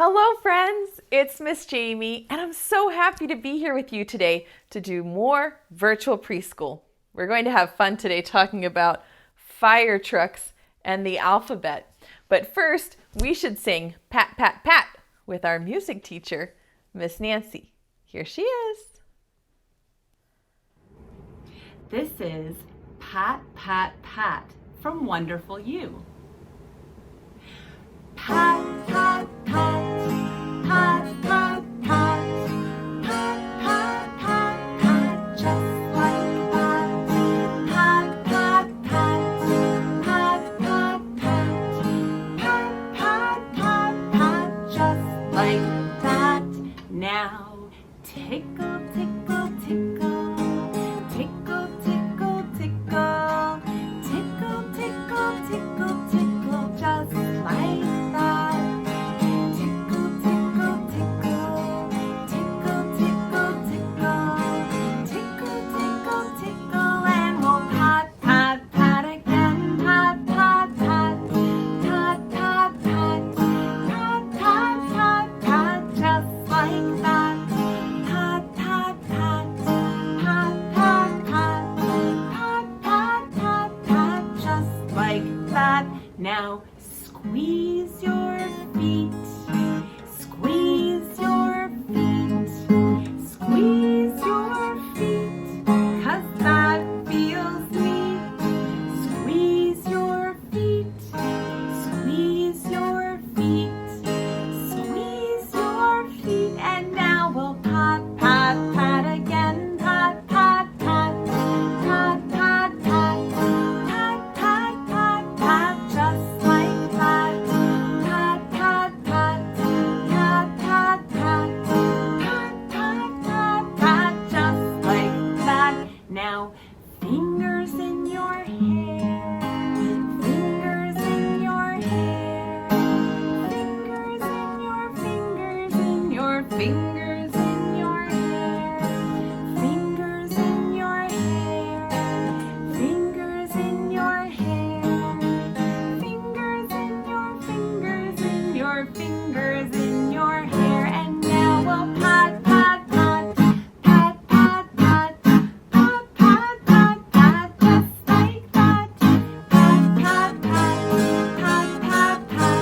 Hello friends, it's Miss Jamie and I'm so happy to be here with you today to do more virtual preschool. We're going to have fun today talking about fire trucks and the alphabet. But first, we should sing Pat, Pat, Pat with our music teacher, Miss Nancy. Here she is. This is Pat, Pat, Pat from Wonderful You. Pat, pat, pat, pat, pat, pat, pat, pat, pat, pat, just like that. Pat, pat, pat, pat, pat, pat, pat, pat, pat, just like that. Now tickle, tickle, tickle, tickle, tickle, tickle, tickle, tickle, tickle, tickle, just like that. Tickle, tickle, tickle, tickle, tickle, tickle, tickle, tickle, tickle, and we'll pat, pat, pat again. Pat, pat, pat, pat, pat, pat, pat, pat, pat, pat, just like that. Pat, pat, pat, pat, pat, pat, pat, pat, pat, pat, just like that. Now squeeze your feet, squeeze your feet, squeeze your feet, 'cause that feels neat. Squeeze your feet, squeeze your feet, squeeze your feet, and now we'll pat, pat, pat again. Pat, pat, pat, pat, pat, pat, pat, pat, pat, pat, just like that. Pat, pat, pat, pat, pat, pat, pat, pat, pat, pat, just like that. Now fingers in your hair, fingers in your hair, fingers in your fingers in your fingers in your hair, fingers in your hair, fingers in your hair, fingers in your fingers in your fingers in your hair, and now we'll pat, pat, pat, pat, pat, pat, pat, pat, pat, pat, just like that. Pat, pat, pat, pat, pat, pat,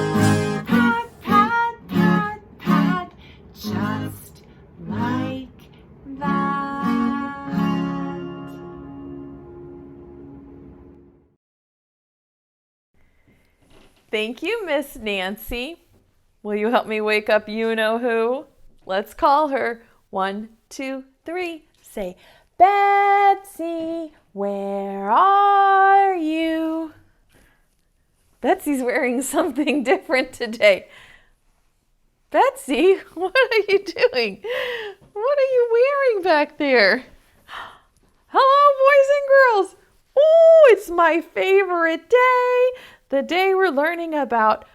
pat, pat, pat, pat, just like that. Thank you, Miss Nancy. Will you help me wake up you-know-who? Let's call her. 1, 2, 3. Say, Betsy, where are you? Betsy's wearing something different today. Betsy, what are you doing? What are you wearing back there? Hello, boys and girls. Oh, it's my favorite day. The day we're learning about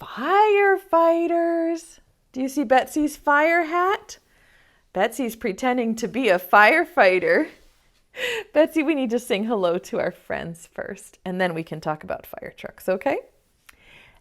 firefighters. Do you see Betsy's fire hat? Betsy's pretending to be a firefighter. Betsy, we need to sing hello to our friends first, and then we can talk about fire trucks, okay?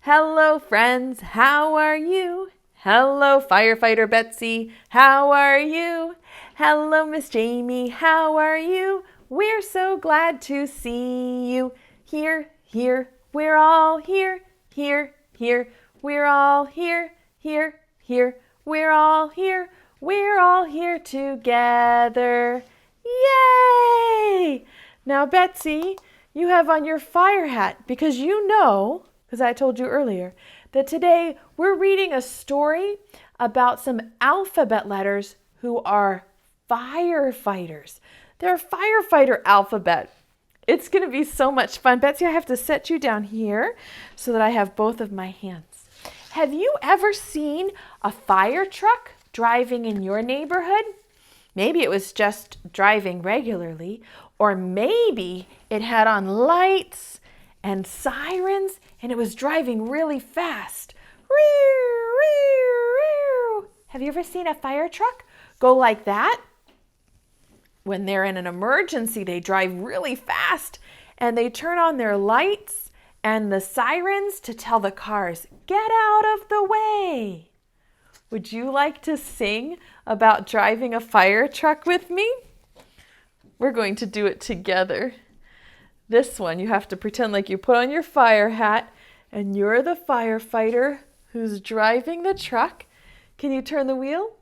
Hello, friends. How are you? Hello, firefighter Betsy. How are you? Hello, Miss Jamie. How are you? We're so glad to see you. Here, here. We're all here, here, here. We're all here, here, here. We're all here. We're all here together. Yay! Now, Betsy, you have on your fire hat because you know, because I told you earlier, that today we're reading a story about some alphabet letters who are firefighters. They're firefighter alphabet. It's going to be so much fun. Betsy, I have to set you down here so that I have both of my hands. Have you ever seen a fire truck driving in your neighborhood? Maybe it was just driving regularly, or maybe it had on lights and sirens and it was driving really fast. Have you ever seen a fire truck go like that? When they're in an emergency, they drive really fast and they turn on their lights and the sirens to tell the cars, get out of the way. Would you like to sing about driving a fire truck with me? We're going to do it together. This one, you have to pretend like you put on your fire hat and you're the firefighter who's driving the truck. Can you turn the wheel?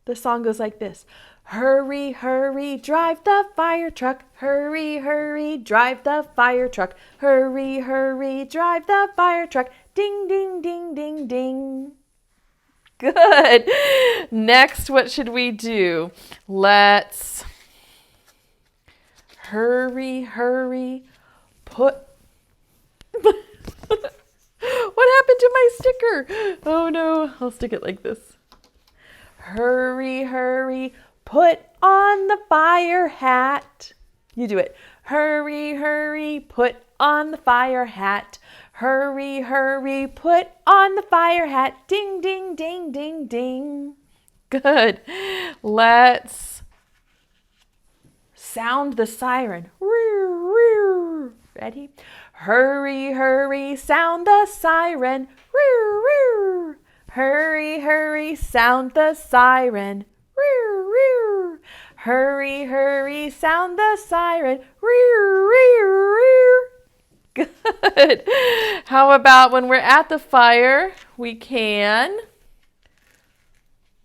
The song goes like this. Hurry, hurry, drive the fire truck. Hurry, hurry, drive the fire truck. Hurry, hurry, drive the fire truck. Ding, ding, ding, ding, ding. Good. Next, what should we do? Let's hurry, hurry, put... What happened to my sticker? Oh no, I'll stick it like this. Hurry, hurry, put on the fire hat. You do it. Hurry, hurry, put on the fire hat. Hurry, hurry, put on the fire hat. Ding, ding, ding, ding, ding. Good. Let's sound the siren. Ready? Hurry, hurry, sound the siren. Hurry, hurry, sound the siren. Hurry, hurry, sound the siren. Good. How about when we're at the fire, we can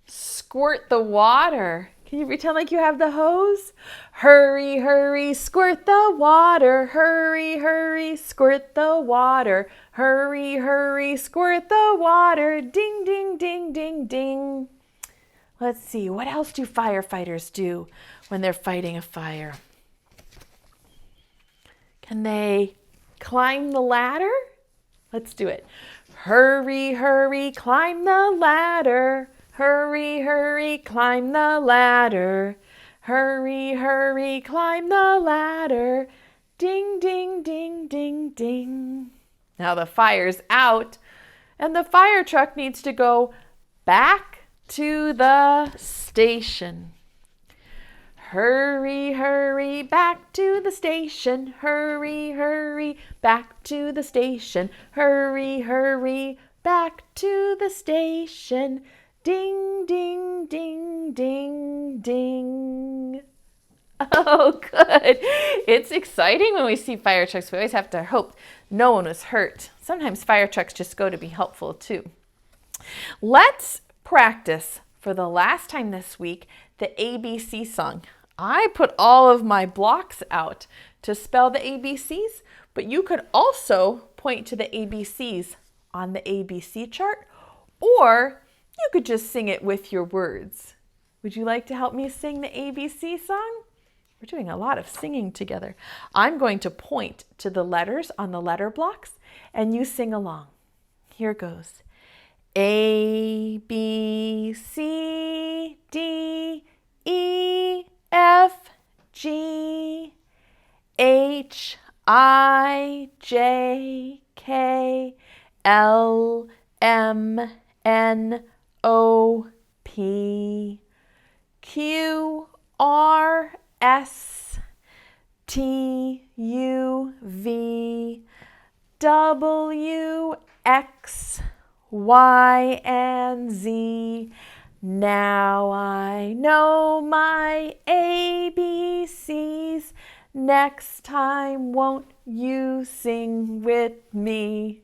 squirt the water. Can you pretend like you have the hose? Hurry, hurry, squirt the water. Hurry, hurry, squirt the water. Hurry, hurry, squirt the water. Ding, ding, ding, ding, ding. Let's see, what else do firefighters do when they're fighting a fire? Can they climb the ladder? Let's do it. Hurry, hurry, climb the ladder. Hurry, hurry, climb the ladder. Hurry, hurry, climb the ladder. Ding, ding, ding, ding, ding. Now the fire's out and the fire truck needs to go back to the station. Hurry, hurry, back to the station. Hurry, hurry, back to the station. Hurry, hurry, back to the station. Ding, ding, ding, ding, ding. Oh, good. It's exciting when we see fire trucks. We always have to hope no one was hurt. Sometimes fire trucks just go to be helpful too. Let's practice for the last time this week the ABC song. I put all of my blocks out to spell the ABCs, but you could also point to the ABCs on the ABC chart, or you could just sing it with your words. Would you like to help me sing the ABC song? We're doing a lot of singing together. I'm going to point to the letters on the letter blocks and you sing along. Here goes. A, B, C, D, E, F, G, H, I, J, K, L, M, N, O, P, Q, R, S, T, U, V, W, X, Y, and Z. Now I know my ABCs. Next time, won't you sing with me?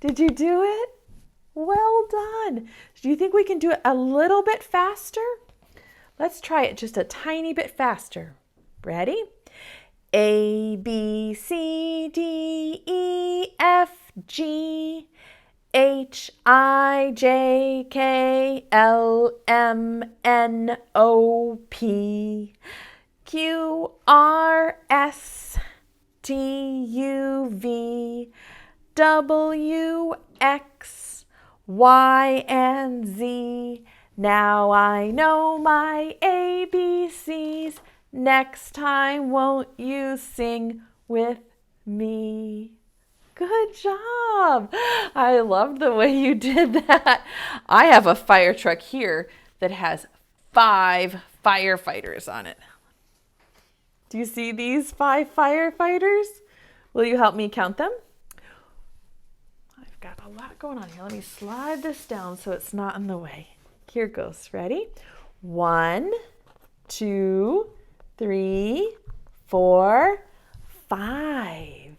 Did you do it? Well done. Do you think we can do it a little bit faster? Let's try it just a tiny bit faster. Ready? A, B, C, D, E, F, G, H, I, J, K, L, M, N, O, P, Q, R, S, T, U, V, W, X, Y, and Z. Now I know my ABCs. Next time, won't you sing with me? Good job. I love the way you did that. I have a fire truck here that has 5 firefighters on it. Do you see these 5 firefighters? Will you help me count them? I've got a lot going on here. Let me slide this down so it's not in the way. Here goes. Ready? 1, 2, 3, 4, 5.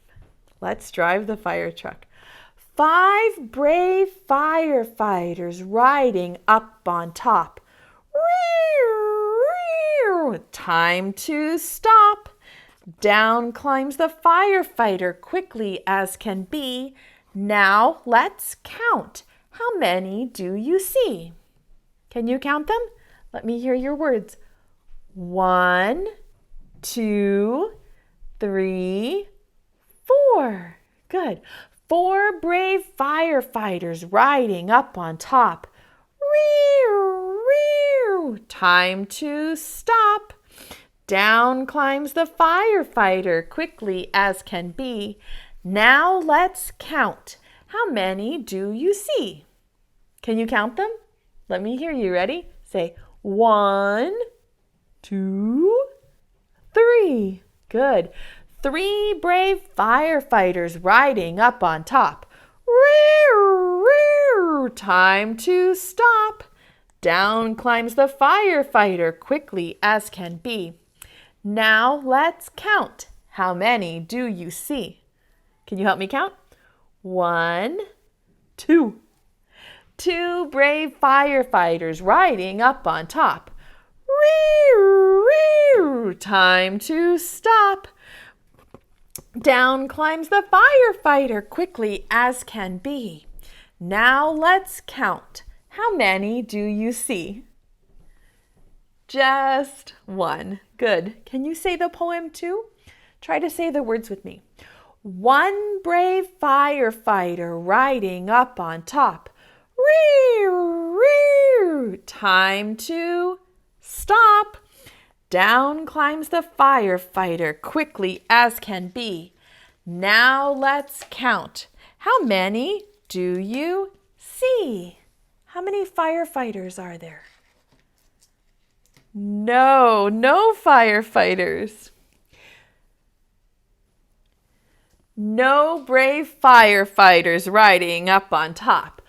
Let's drive the fire truck. 5 brave firefighters riding up on top. Time to stop. Down climbs the firefighter quickly as can be. Now let's count. How many do you see? Can you count them? Let me hear your words. 1, 2, 3, 4. Good. 4 brave firefighters riding up on top. Time to stop. Down climbs the firefighter quickly as can be. Now let's count. How many do you see? Can you count them? Let me hear you. Ready? Say 1, 2, 3. Good. 3 brave firefighters riding up on top. Time to stop. Down climbs the firefighter quickly as can be. Now let's count. How many do you see? Can you help me count? 1, 2. 2 brave firefighters riding up on top. Time to stop. Down climbs the firefighter quickly as can be. Now let's count. How many do you see? Just 1. Good. Can you say the poem too? Try to say the words with me. 1 brave firefighter riding up on top. Time to stop. Down climbs the firefighter quickly as can be. Now let's count. How many do you see? How many firefighters are there? No firefighters. No brave firefighters riding up on top.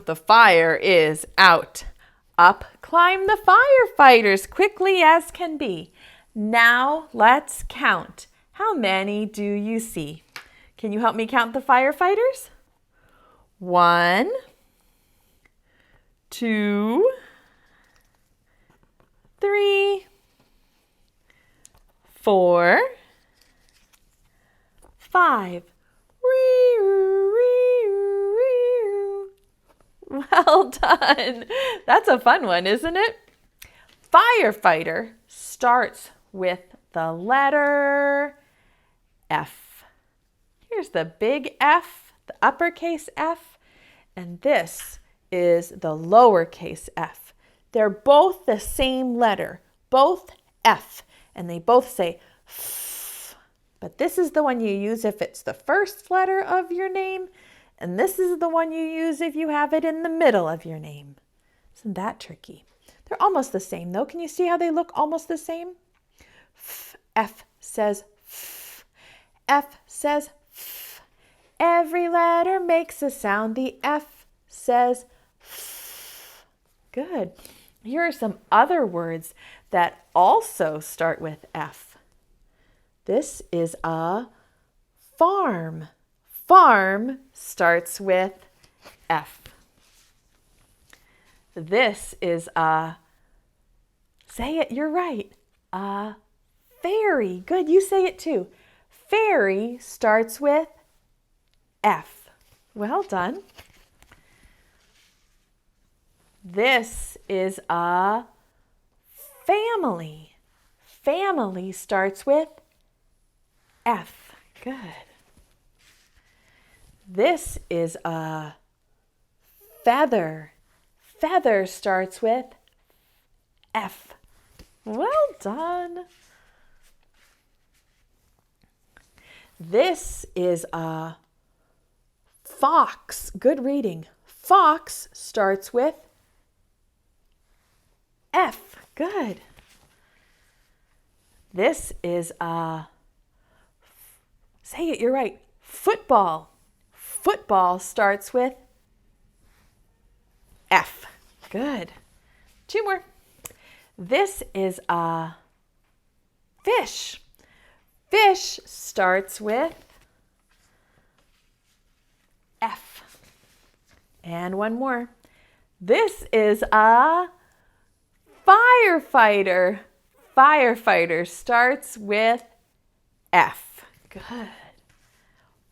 The fire is out. Up climb the firefighters quickly as can be. Now let's count. How many do you see? Can you help me count the firefighters? 1, 2, 3, 4, 5. Well done. That's a fun one, isn't it? Firefighter starts with the letter F. Here's the big F, the uppercase F, and this is the lowercase f. They're both the same letter, both F, and they both say F. But this is the one you use if it's the first letter of your name, and this is the one you use if you have it in the middle of your name. Isn't that tricky? They're almost the same though. Can you see how they look almost the same? F says F. F says F. Every letter makes a sound. The F says F. Good. Here are some other words that also start with F. This is a farm. Farm starts with F. This is a, say it, you're right, a fairy. Good, you say it too. Fairy starts with F. Well done. This is a family. Family starts with F. Good. This is a feather. Feather starts with F. Well done. This is a fox. Good reading. Fox starts with F. Good. This is a, say it, you're right, football. Football starts with F. Good. 2 more. This is a fish. Fish starts with F. And 1 more. This is a firefighter. Firefighter starts with F. Good.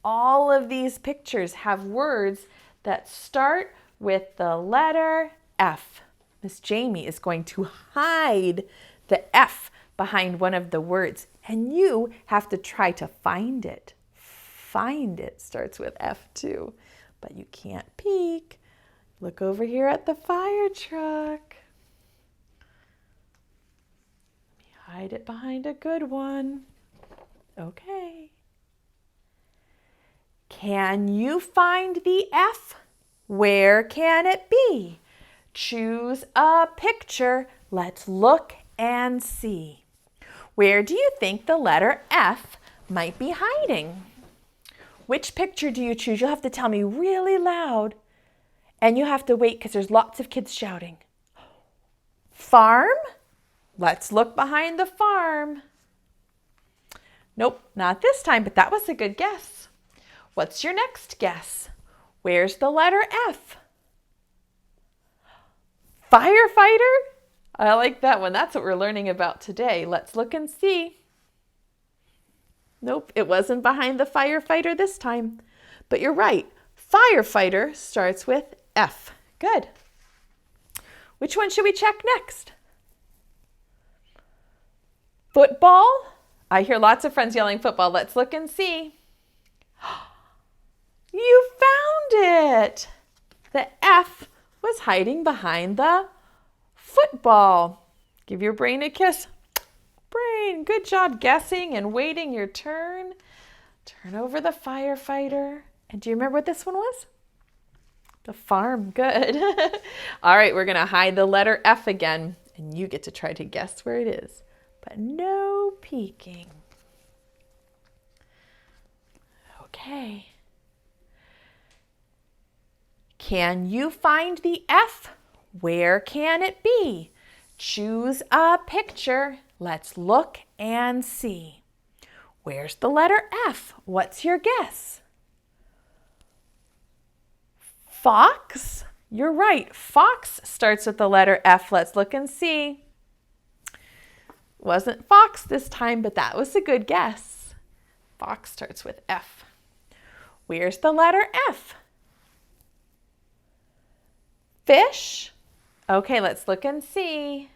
All of these pictures have words that start with the letter F. Miss Jamie is going to hide the F behind one of the words, and you have to try to find it. Find it starts with F too, but you can't peek. Look over here at the fire truck. Let me hide it behind a good one. Okay. Can you find the F? Where can it be? Choose a picture. Let's look and see. Where do you think the letter F might be hiding? Which picture do you choose? You'll have to tell me really loud. And you have to wait because there's lots of kids shouting. Farm? Let's look behind the farm. Nope, not this time, but that was a good guess. What's your next guess? Where's the letter F? Firefighter? I like that one. That's what we're learning about today. Let's look and see. Nope, it wasn't behind the firefighter this time. But you're right. Firefighter starts with F. Good. Which one should we check next? Football? I hear lots of friends yelling football. Let's look and see. You found it! The F was hiding behind the football. Give your brain a kiss. Brain, good job guessing and waiting your turn. Turn over the firefighter. And do you remember what this one was? The farm. Good. All right, we're going to hide the letter F again, and you get to try to guess where it is, but no peeking. Okay. Can you find the F? Where can it be? Choose a picture. Let's look and see. Where's the letter F? What's your guess? Fox? You're right. Fox starts with the letter F. Let's look and see. Wasn't fox this time, but that was a good guess. Fox starts with F. Where's the letter F? Fish? Okay, let's look and see.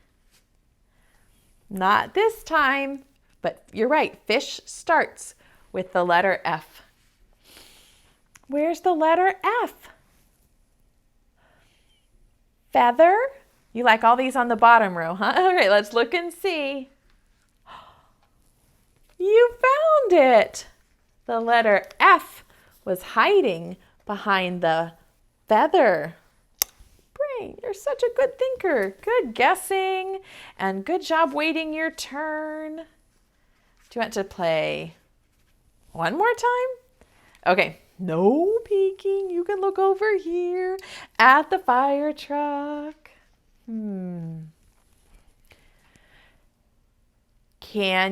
Not this time, but you're right. Fish starts with the letter F. Where's the letter F? Feather? You like all these on the bottom row, huh? All right, let's look and see. You found it. The letter F was hiding behind the feather. Brain, you're such a good thinker. Good guessing and good job waiting your turn. Do you want to play one more time? Okay. No peeking. You can look over here at the fire truck. Can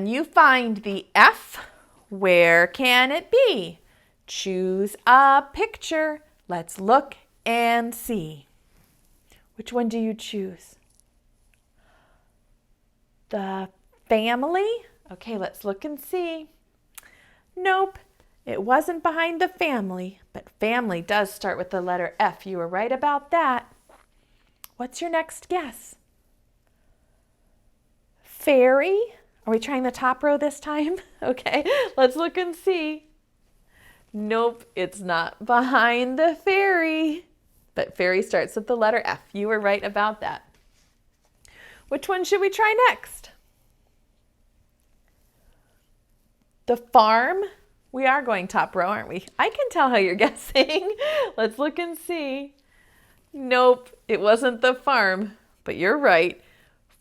you find the F? Where can it be? Choose a picture. Let's look and see. Which one do you choose? The family? Okay, let's look and see. Nope. It wasn't behind the family, but family does start with the letter F. You were right about that. What's your next guess? Fairy? Are we trying the top row this time? Okay, let's look and see. Nope, it's not behind the fairy, but fairy starts with the letter F. You were right about that. Which one should we try next? The farm? We are going top row, aren't we? I can tell how you're guessing. Let's look and see. Nope, it wasn't the farm, but you're right.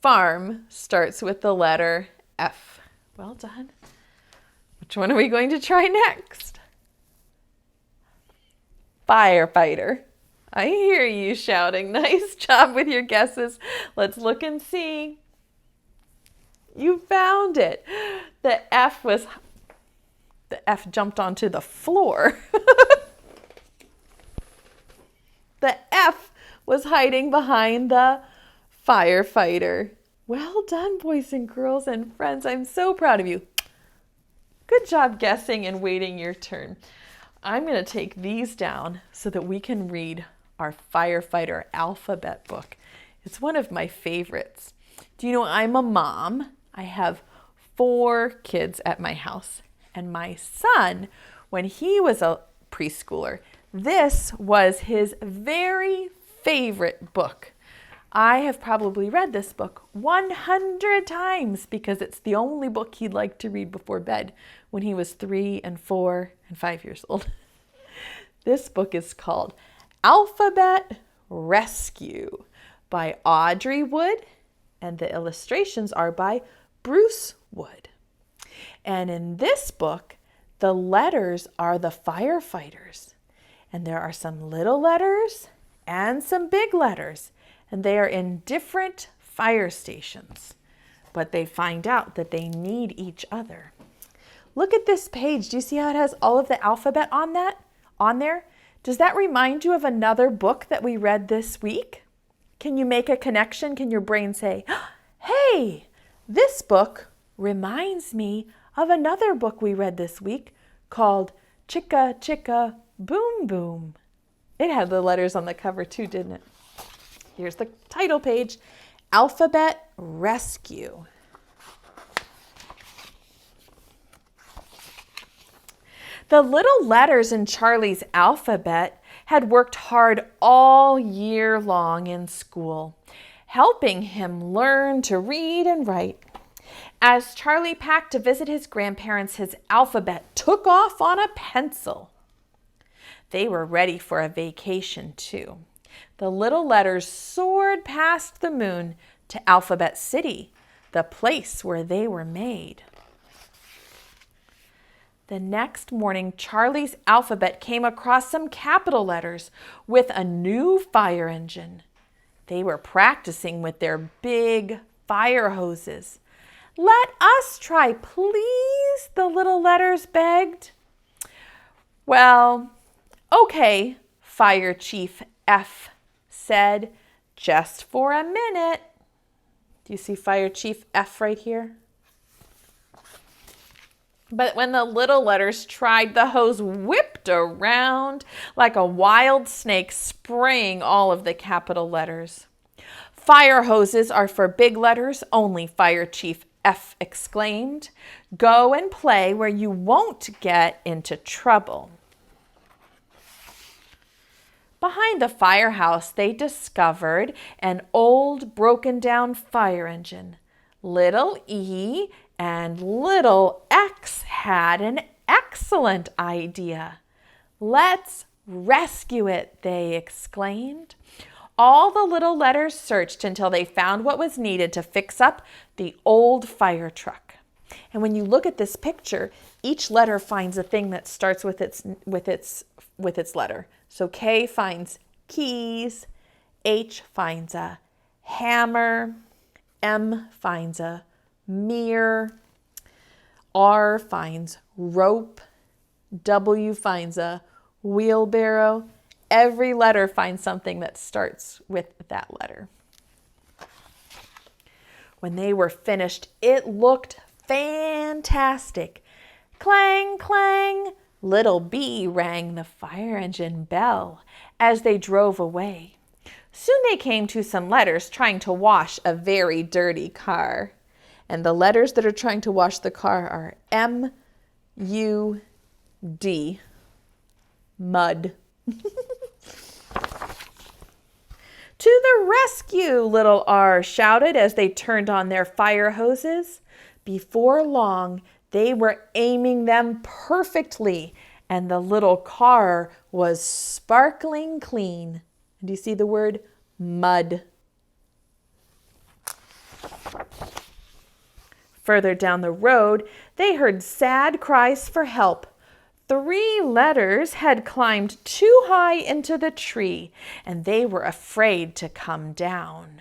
Farm starts with the letter F. Well done. Which one are we going to try next? Firefighter. I hear you shouting. Nice job with your guesses. Let's look and see. You found it. The F jumped onto the floor. The F was hiding behind the firefighter. Well done, boys and girls and friends. I'm so proud of you. Good job guessing and waiting your turn. I'm going to take these down so that we can read our firefighter alphabet book. It's one of my favorites. Do you know I'm a mom? I have 4 kids at my house. And my son, when he was a preschooler, this was his very favorite book. I have probably read this book 100 times because it's the only book he liked to read before bed when he was 3 and 4 and 5 years old. This book is called Alphabet Rescue by Audrey Wood, and the illustrations are by Bruce Wood. And in this book, the letters are the firefighters. And there are some little letters and some big letters. And they are in different fire stations. But they find out that they need each other. Look at this page. Do you see how it has all of the alphabet on there? Does that remind you of another book that we read this week? Can you make a connection? Can your brain say, hey, this book reminds me of another book we read this week called Chicka Chicka Boom Boom. It had the letters on the cover too, didn't it? Here's the title page, Alphabet Rescue. The little letters in Charlie's alphabet had worked hard all year long in school, helping him learn to read and write. As Charlie packed to visit his grandparents, his alphabet took off on a pencil. They were ready for a vacation too. The little letters soared past the moon to Alphabet City, the place where they were made. The next morning, Charlie's alphabet came across some capital letters with a new fire engine. They were practicing with their big fire hoses. Let us try, please, the little letters begged. Well, okay, Fire Chief F said, just for a minute. Do you see Fire Chief F right here? But when the little letters tried, the hose whipped around like a wild snake, spraying all of the capital letters. Fire hoses are for big letters only, Fire Chief F exclaimed. Go and play where you won't get into trouble. Behind the firehouse, they discovered an old broken down fire engine. Little E and little X had an excellent idea. Let's rescue it, they exclaimed. All the little letters searched until they found what was needed to fix up the old fire truck. And when you look at this picture, each letter finds a thing that starts with its letter. So K finds keys, H finds a hammer, M finds a mirror, R finds rope, W finds a wheelbarrow. Every letter finds something that starts with that letter. When they were finished, it looked fantastic. Clang, clang, little B rang the fire engine bell as they drove away. Soon they came to some letters trying to wash a very dirty car. And the letters that are trying to wash the car are M, U, D, mud. To the rescue, little R shouted as they turned on their fire hoses. Before long, they were aiming them perfectly, and the little car was sparkling clean. Do you see the word mud? Further down the road, they heard sad cries for help. 3 letters had climbed too high into the tree, and they were afraid to come down.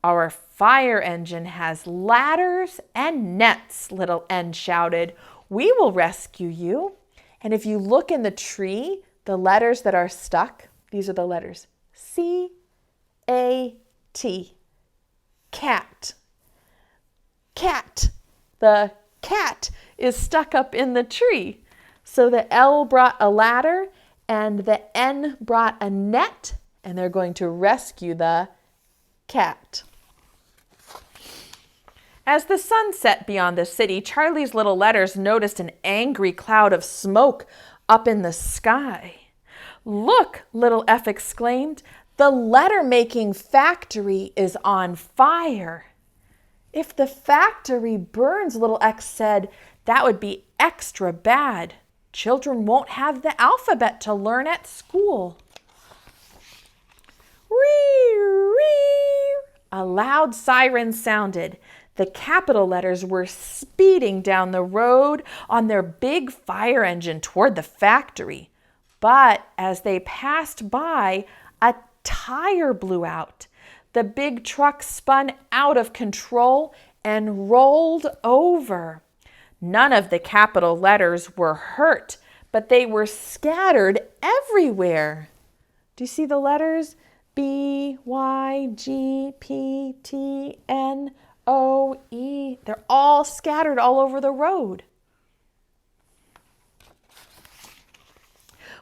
Our fire engine has ladders and nets, little N shouted. We will rescue you. And if you look in the tree, the letters that are stuck, these are the letters C-A-T, cat. Cat. The cat is stuck up in the tree. So the L brought a ladder and the N brought a net, and they're going to rescue the cat. As the sun set beyond the city, Charlie's little letters noticed an angry cloud of smoke up in the sky. Look, little F exclaimed, the letter-making factory is on fire. If the factory burns, little X said, that would be extra bad. Children won't have the alphabet to learn at school. A loud siren sounded. The capital letters were speeding down the road on their big fire engine toward the factory. But as they passed by, a tire blew out. The big truck spun out of control and rolled over. None of the capital letters were hurt, but they were scattered everywhere. Do you see the letters? B, Y, G, P, T, N, O, E. They're all scattered all over the road.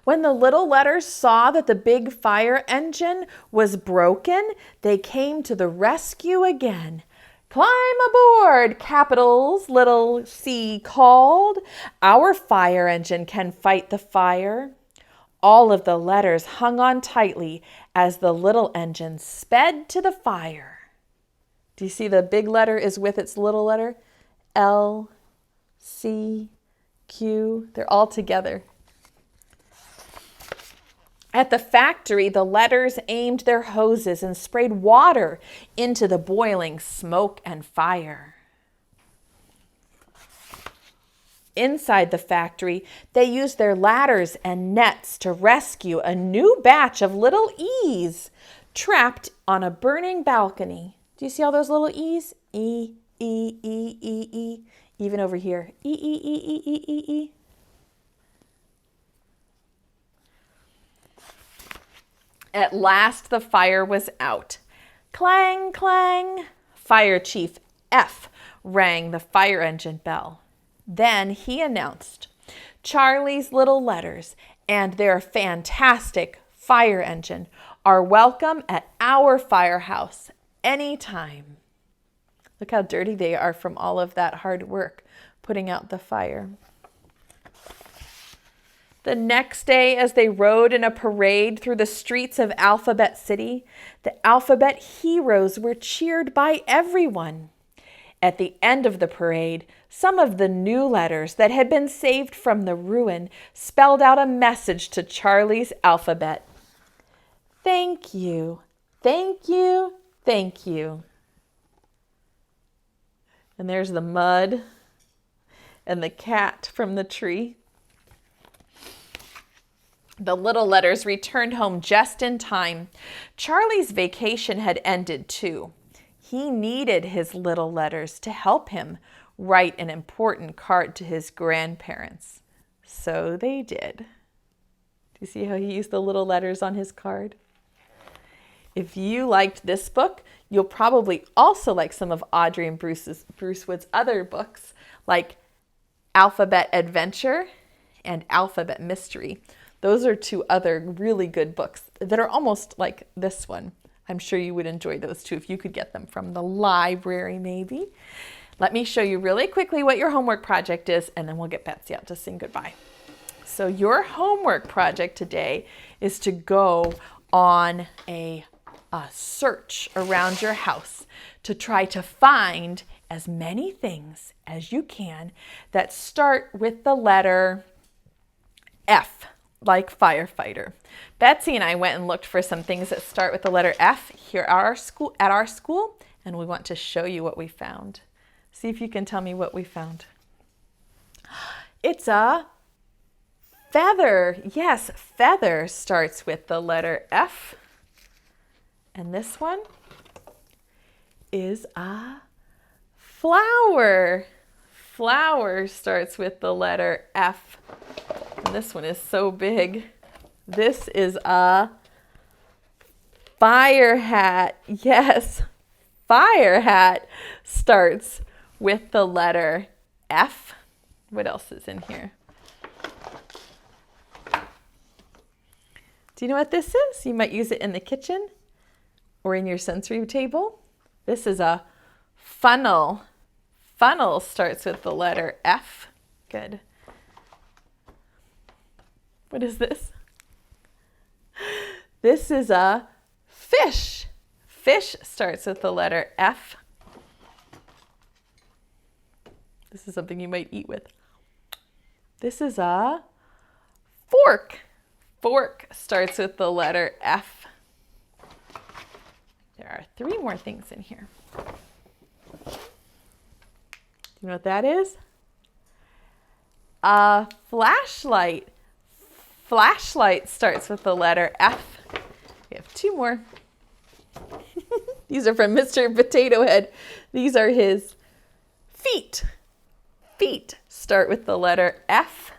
When the little letters saw that the big fire engine was broken, they came to the rescue again. Climb aboard, capitals, little C called. Our fire engine can fight the fire. All of the letters hung on tightly as the little engine sped to the fire. Do you see the big letter is with its little letter? L, C, Q. They're all together. At the factory, the letters aimed their hoses and sprayed water into the boiling smoke and fire. Inside the factory, they used their ladders and nets to rescue a new batch of little E's trapped on a burning balcony. Do you see all those little E's? E, E, E, E, E. Even over here. E, E, E, E, E, E, E. At last the fire was out. Clang, clang. Fire Chief F rang the fire engine bell. Then he announced, Charlie's little letters and their fantastic fire engine are welcome at our firehouse anytime. Look how dirty they are from all of that hard work putting out the fire. The next day, as they rode in a parade through the streets of Alphabet City, the alphabet heroes were cheered by everyone. At the end of the parade, some of the new letters that had been saved from the ruin spelled out a message to Charlie's alphabet. Thank you, thank you, thank you. And there's the mud and the cat from the tree. The little letters returned home just in time. Charlie's vacation had ended too. He needed his little letters to help him write an important card to his grandparents. So they did. Do you see how he used the little letters on his card? If you liked this book, you'll probably also like some of Audrey and Bruce Wood's other books, like Alphabet Adventure and Alphabet Mystery. Those are 2 other really good books that are almost like this one. I'm sure you would enjoy those too if you could get them from the library maybe. Let me show you really quickly what your homework project is, and then we'll get Betsy out to sing goodbye. So your homework project today is to go on a search around your house to try to find as many things as you can that start with the letter F, like firefighter. Betsy and I went and looked for some things that start with the letter F here at our school, and we want to show you what we found. See if you can tell me what we found. It's a Feather. Yes, feather starts with the letter F. And this one is a flower. Flower starts with the letter F. And this one is so big. This is a fire hat. Yes, fire hat starts with the letter F. What else is in here? Do you know what this is? You might use it in the kitchen or in your sensory table. This is a funnel. Funnel starts with the letter F. Good. What is this? This is a fish. Fish starts with the letter F. This is something you might eat with. This is a fork. Fork starts with the letter F. There are 3 more things in here. Do you know what that is? A flashlight. Flashlight starts with the letter F. We have 2 more. These are from Mr. Potato Head. These are his feet. Feet start with the letter F.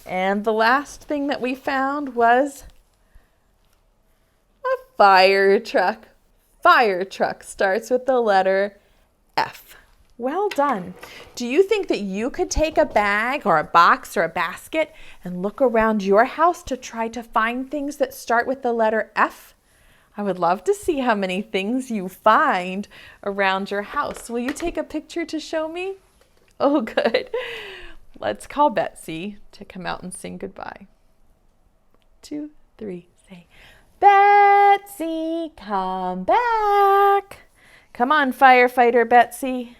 And the last thing that we found was a fire truck. Fire truck starts with the letter F. Well done. Do you think that you could take a bag or a box or a basket and look around your house to try to find things that start with the letter F? I would love to see how many things you find around your house. Will you take a picture to show me? Oh, good. Let's call Betsy to come out and sing goodbye. 2, 3, say, Betsy, come back. Come on, firefighter Betsy.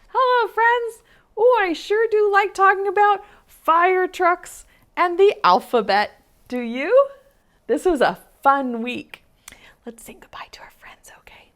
Hello, friends. Oh, I sure do like talking about fire trucks and the alphabet. Do you? This was a fun week. Let's sing goodbye to our friends, okay?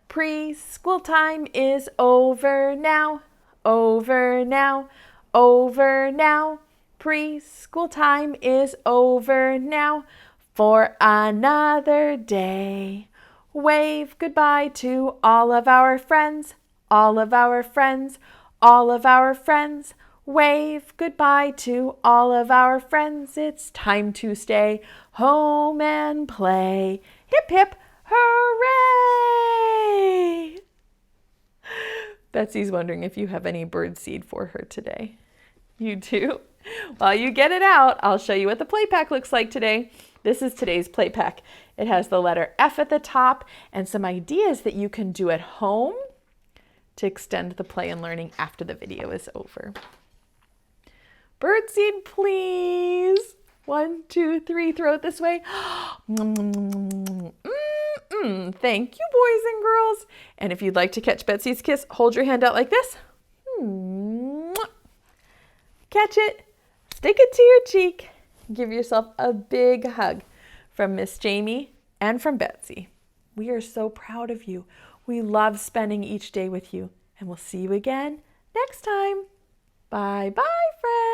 Preschool time is over now. Over now. Over now. Preschool time is over now for another day. Wave goodbye to all of our friends, all of our friends, all of our friends. Wave goodbye to all of our friends. It's time to stay home and play. Hip, hip, hooray! Betsy's wondering if you have any bird seed for her today. You do? While you get it out, I'll show you what the play pack looks like today. This is today's play pack. It has the letter F at the top and some ideas that you can do at home to extend the play and learning after the video is over. Birdseed, please. 1, 2, 3, throw it this way. Thank you, boys and girls. And if you'd like to catch Betsy's kiss, hold your hand out like this. Catch it, stick it to your cheek. Give yourself a big hug from Miss Jamie and from Betsy. We are so proud of you. We love spending each day with you, and we'll see you again next time. Bye-bye, friends.